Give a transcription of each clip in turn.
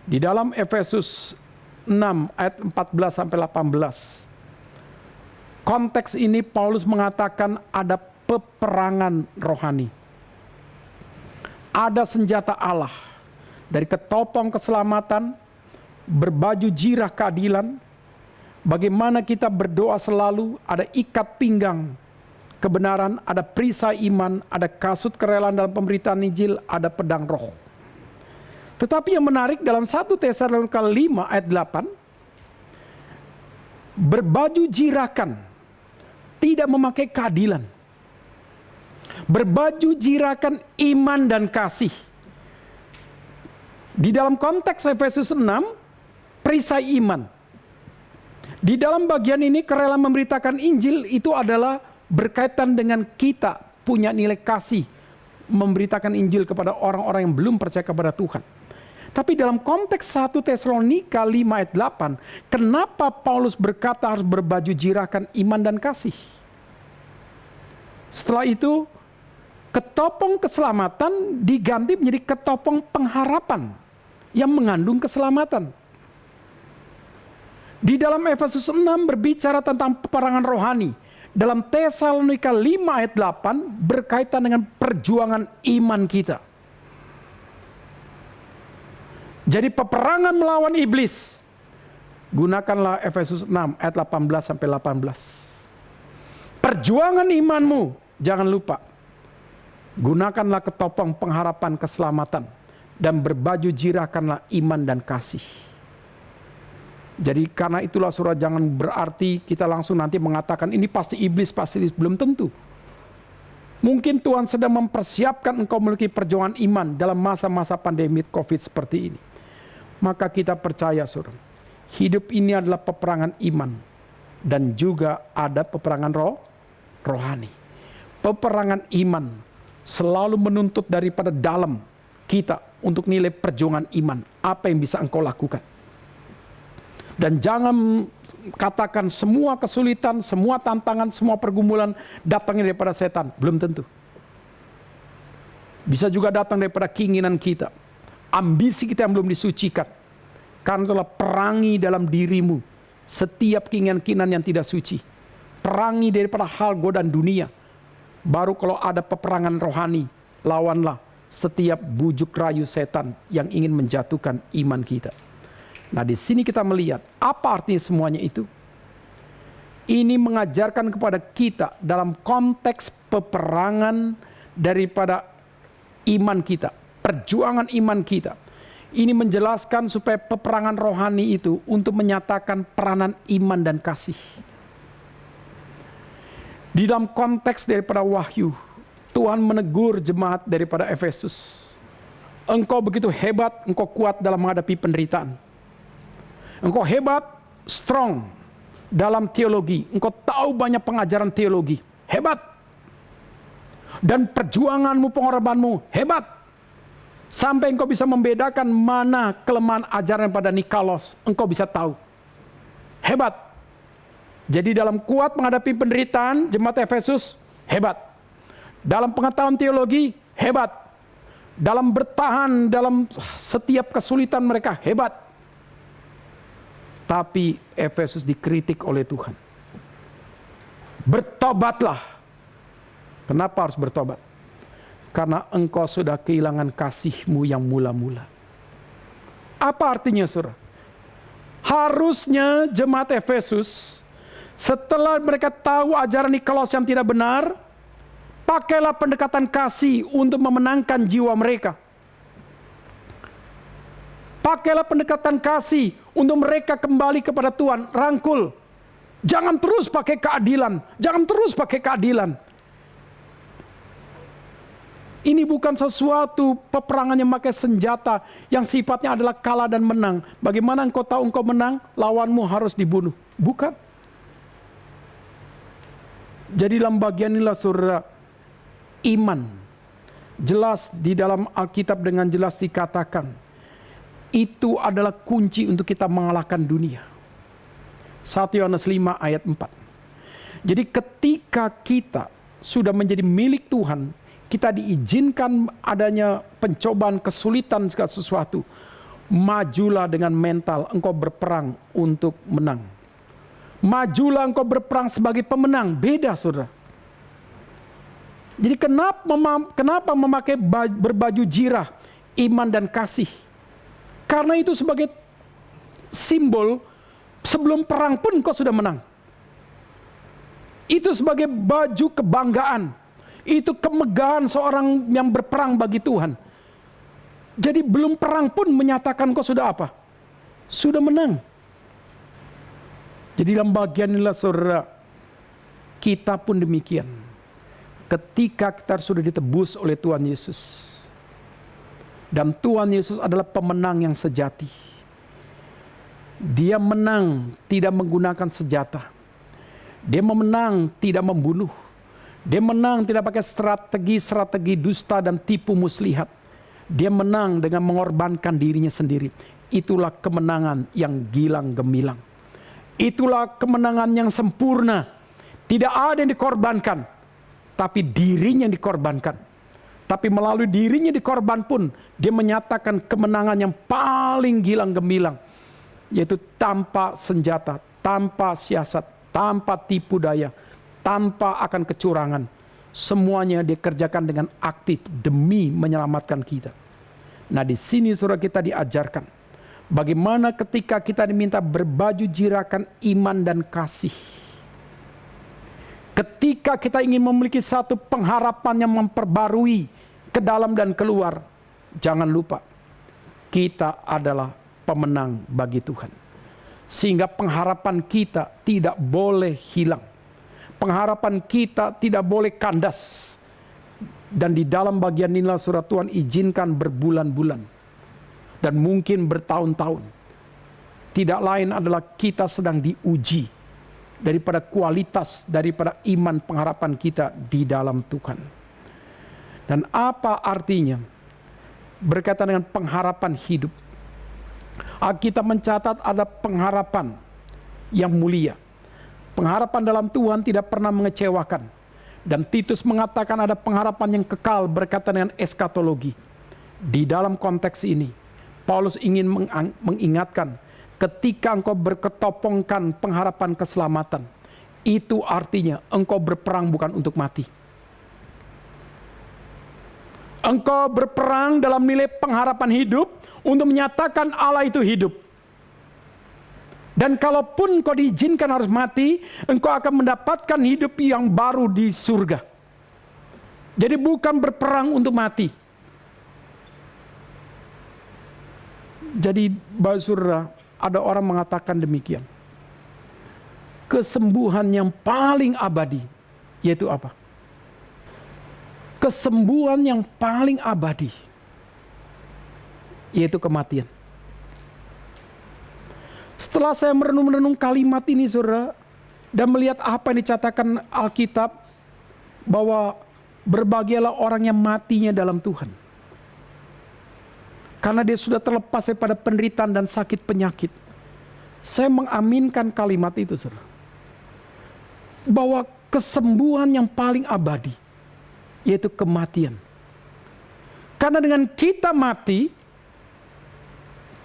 Di dalam Efesus 6 ayat 14 sampai 18. Konteks ini Paulus mengatakan ada peperangan rohani. Ada senjata Allah dari ketopong keselamatan, berbaju jirah keadilan, bagaimana kita berdoa selalu, ada ikat pinggang kebenaran, ada perisai iman, ada kasut kerelaan dalam pemberitaan Injil, ada pedang roh. Tetapi yang menarik dalam 1 Tesalonika 5 ayat 8, berbaju jirakan, tidak memakai keadilan. Berbaju jirakan iman dan kasih. Di dalam konteks Efesus 6, perisai iman. Di dalam bagian ini kerelaan memberitakan Injil itu adalah berkaitan dengan kita punya nilai kasih memberitakan Injil kepada orang-orang yang belum percaya kepada Tuhan. Tapi dalam konteks 1 Tesalonika 5 ayat 8, kenapa Paulus berkata harus berbaju jirakan iman dan kasih? Setelah itu, ketopong keselamatan diganti menjadi ketopong pengharapan yang mengandung keselamatan. Di dalam Efesus 6 berbicara tentang peperangan rohani. Dalam Tesalonika 5 ayat 8 berkaitan dengan perjuangan iman kita. Jadi peperangan melawan iblis. Gunakanlah Efesus 6 ayat 18 sampai 18. Perjuangan imanmu, jangan lupa. Gunakanlah ketopong pengharapan keselamatan dan berbaju jirahkanlah iman dan kasih. Jadi karena itulah saudara, jangan berarti kita langsung nanti mengatakan ini pasti iblis, belum tentu. Mungkin Tuhan sedang mempersiapkan engkau memiliki perjuangan iman dalam masa-masa pandemi COVID seperti ini. Maka kita percaya saudara, hidup ini adalah peperangan iman dan juga ada peperangan rohani. Peperangan iman selalu menuntut daripada dalam kita untuk nilai perjuangan iman. Apa yang bisa engkau lakukan? Dan jangan katakan semua kesulitan, semua tantangan, semua pergumulan datangnya daripada setan. Belum tentu. Bisa juga datang daripada keinginan kita. Ambisi kita yang belum disucikan. Karena itulah perangi dalam dirimu setiap keinginan-keinginan yang tidak suci. Perangi daripada hal godaan dunia. Baru kalau ada peperangan rohani, lawanlah setiap bujuk rayu setan yang ingin menjatuhkan iman kita. Nah, di sini kita melihat apa artinya semuanya itu. Ini mengajarkan kepada kita dalam konteks peperangan daripada iman kita, perjuangan iman kita. Ini menjelaskan supaya peperangan rohani itu untuk menyatakan peranan iman dan kasih. Di dalam konteks daripada Wahyu, Tuhan menegur jemaat daripada Efesus. Engkau begitu hebat, engkau kuat dalam menghadapi penderitaan. Engkau hebat, strong dalam teologi. Engkau tahu banyak pengajaran teologi. Hebat. Dan perjuanganmu, pengorbananmu, hebat. Sampai engkau bisa membedakan mana kelemahan ajaran pada Nikolos. Engkau bisa tahu. Hebat. Jadi dalam kuat menghadapi penderitaan, jemaat Efesus, hebat. Dalam pengetahuan teologi, hebat. Dalam bertahan, dalam setiap kesulitan mereka, hebat. Tapi Efesus dikritik oleh Tuhan. Bertobatlah. Kenapa harus bertobat? Karena engkau sudah kehilangan kasihmu yang mula-mula. Apa artinya saudara? Harusnya jemaat Efesus, setelah mereka tahu ajaran Nikolos yang tidak benar, pakailah pendekatan kasih untuk memenangkan jiwa mereka. Pakailah pendekatan kasih untuk mereka kembali kepada Tuhan. Rangkul. Jangan terus pakai keadilan. Jangan terus pakai keadilan. Ini bukan sesuatu peperangan yang pakai senjata yang sifatnya adalah kalah dan menang. Bagaimana engkau tahu engkau menang? Lawanmu harus dibunuh. Bukan. Jadi dalam bagian inilah saudara, iman. Jelas di dalam Alkitab dengan jelas dikatakan, itu adalah kunci untuk kita mengalahkan dunia. 1 Yohanes 5 ayat 4. Jadi ketika kita sudah menjadi milik Tuhan, kita diizinkan adanya pencobaan, kesulitan, segala sesuatu. Majulah dengan mental engkau berperang untuk menang. Majulah engkau berperang sebagai pemenang. Beda, saudara. Jadi kenapa memakai berbaju jirah iman dan kasih? Karena itu sebagai simbol sebelum perang pun engkau sudah menang. Itu sebagai baju kebanggaan. Itu kemegahan seorang yang berperang bagi Tuhan. Jadi belum perang pun menyatakan kau sudah apa? Sudah menang. Jadi dalam bagian inilah saudara, kita pun demikian. Ketika kita sudah ditebus oleh Tuhan Yesus. Dan Tuhan Yesus adalah pemenang yang sejati. Dia menang tidak menggunakan senjata. Dia memenang tidak membunuh. Dia menang tidak pakai strategi dusta dan tipu muslihat. Dia menang dengan mengorbankan dirinya sendiri. Itulah kemenangan yang gilang gemilang. Itulah kemenangan yang sempurna. Tidak ada yang dikorbankan, tapi dirinya yang dikorbankan. Tapi melalui dirinya dikorban pun, dia menyatakan kemenangan yang paling gilang gemilang. Yaitu tanpa senjata, tanpa siasat, tanpa tipu daya, tanpa akan kecurangan. Semuanya dikerjakan dengan aktif demi menyelamatkan kita. Nah, di sini saudara kita diajarkan bagaimana ketika kita diminta berbaju jirakan iman dan kasih. Ketika kita ingin memiliki satu pengharapan yang memperbarui ke dalam dan keluar, jangan lupa kita adalah pemenang bagi Tuhan. Sehingga pengharapan kita tidak boleh hilang. Pengharapan kita tidak boleh kandas. Dan di dalam bagian inilah surat Tuhan izinkan berbulan-bulan. Dan mungkin bertahun-tahun. Tidak lain adalah kita sedang diuji. Daripada kualitas, daripada iman pengharapan kita di dalam Tuhan. Dan apa artinya? Berkaitan dengan pengharapan hidup. Alkitab mencatat ada pengharapan yang mulia. Pengharapan dalam Tuhan tidak pernah mengecewakan. Dan Titus mengatakan ada pengharapan yang kekal berkaitan dengan eskatologi. Di dalam konteks ini, Paulus ingin mengingatkan, ketika engkau berketopongkan pengharapan keselamatan, itu artinya engkau berperang bukan untuk mati. Engkau berperang dalam nilai pengharapan hidup untuk menyatakan Allah itu hidup. Dan kalaupun kau diizinkan harus mati, engkau akan mendapatkan hidup yang baru di surga. Jadi bukan berperang untuk mati. Jadi saudara, ada orang mengatakan demikian. Kesembuhan yang paling abadi, yaitu apa? Kesembuhan yang paling abadi, yaitu kematian. Setelah saya merenung kalimat ini saudara, dan melihat apa yang dicatatkan Alkitab, bahwa berbahagialah orang yang matinya dalam Tuhan. Karena dia sudah terlepas daripada penderitaan dan sakit penyakit. Saya mengaminkan kalimat itu saudara. Bahwa kesembuhan yang paling abadi, yaitu kematian. Karena dengan kita mati,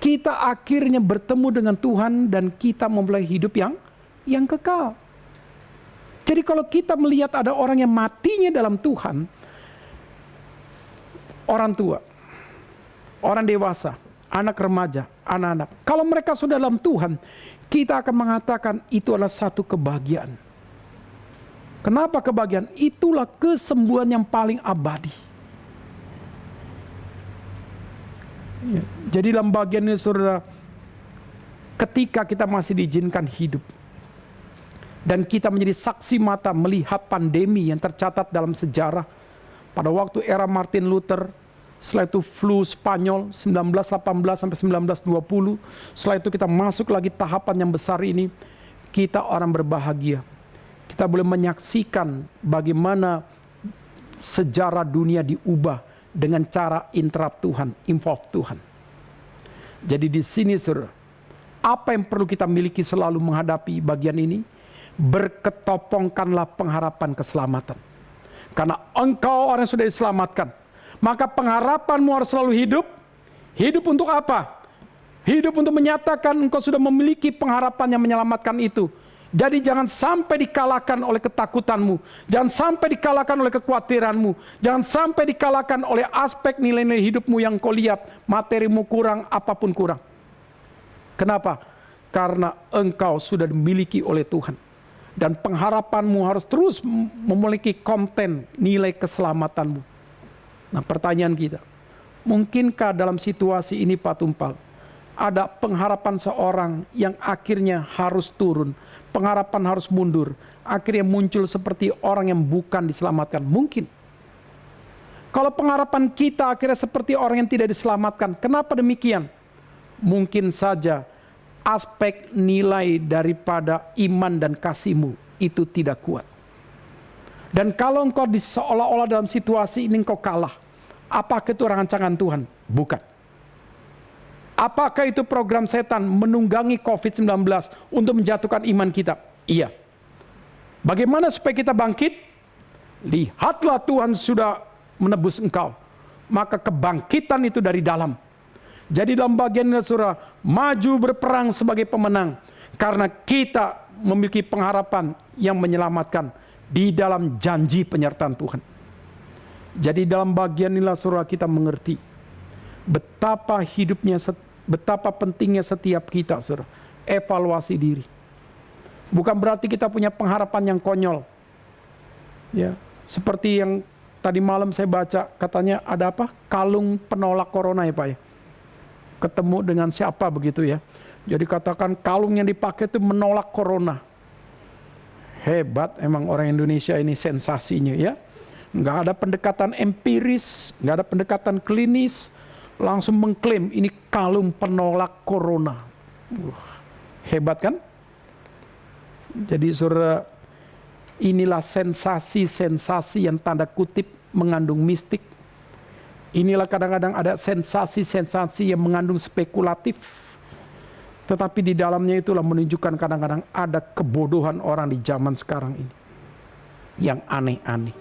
kita akhirnya bertemu dengan Tuhan dan kita memulai hidup yang kekal. Jadi kalau kita melihat ada orang yang matinya dalam Tuhan, orang tua, orang dewasa, anak remaja, anak-anak, kalau mereka sudah dalam Tuhan, kita akan mengatakan itu adalah satu kebahagiaan. Kenapa kebahagiaan? Itulah kesembuhan yang paling abadi. Jadi dalam bagian ini saudara, ketika kita masih diizinkan hidup dan kita menjadi saksi mata melihat pandemi yang tercatat dalam sejarah pada waktu era Martin Luther, setelah itu flu Spanyol 1918 sampai 1920, setelah itu kita masuk lagi tahapan yang besar ini, kita orang berbahagia. Kita boleh menyaksikan bagaimana sejarah dunia diubah dengan cara interrupt Tuhan, involve Tuhan. Jadi di sini saudara, apa yang perlu kita miliki selalu menghadapi bagian ini? Berketopongkanlah pengharapan keselamatan. Karena engkau orang yang sudah diselamatkan, maka pengharapanmu harus selalu hidup. Hidup untuk apa? Hidup untuk menyatakan engkau sudah memiliki pengharapan yang menyelamatkan itu. Jadi jangan sampai dikalahkan oleh ketakutanmu. Jangan sampai dikalahkan oleh kekhawatiranmu. Jangan sampai dikalahkan oleh aspek nilai-nilai hidupmu yang kau lihat. Materimu kurang, apapun kurang. Kenapa? Karena engkau sudah dimiliki oleh Tuhan. Dan pengharapanmu harus terus memiliki konten nilai keselamatanmu. Nah, pertanyaan kita. Mungkinkah dalam situasi ini Pak Tumpal, ada pengharapan seorang yang akhirnya harus turun, pengharapan harus mundur, akhirnya muncul seperti orang yang bukan diselamatkan? Mungkin. Kalau pengharapan kita akhirnya seperti orang yang tidak diselamatkan, kenapa demikian? Mungkin saja aspek nilai daripada iman dan kasihmu itu tidak kuat. Dan kalau engkau seolah-olah dalam situasi ini engkau kalah, apakah itu rancangan Tuhan? Bukan. Apakah itu program setan menunggangi COVID-19 untuk menjatuhkan iman kita? Iya. Bagaimana supaya kita bangkit? Lihatlah Tuhan sudah menebus engkau. Maka kebangkitan itu dari dalam. Jadi dalam bagian surah, maju berperang sebagai pemenang. Karena kita memiliki pengharapan yang menyelamatkan di dalam janji penyertaan Tuhan. Jadi dalam bagian inilah surah kita mengerti betapa betapa pentingnya setiap kita, saudara, evaluasi diri. Bukan berarti kita punya pengharapan yang konyol. Ya, seperti yang tadi malam saya baca, katanya ada apa? Kalung penolak corona ya Pak ya. Ketemu dengan siapa begitu ya. Jadi katakan kalung yang dipakai itu menolak corona. Hebat emang orang Indonesia ini sensasinya ya. Nggak ada pendekatan empiris, nggak ada pendekatan klinis, langsung mengklaim ini kalung penolak corona. Hebat kan? Jadi saudara, inilah sensasi-sensasi yang tanda kutip mengandung mistik. Inilah kadang-kadang ada sensasi-sensasi yang mengandung spekulatif. Tetapi di dalamnya itulah menunjukkan kadang-kadang ada kebodohan orang di zaman sekarang ini. Yang aneh-aneh.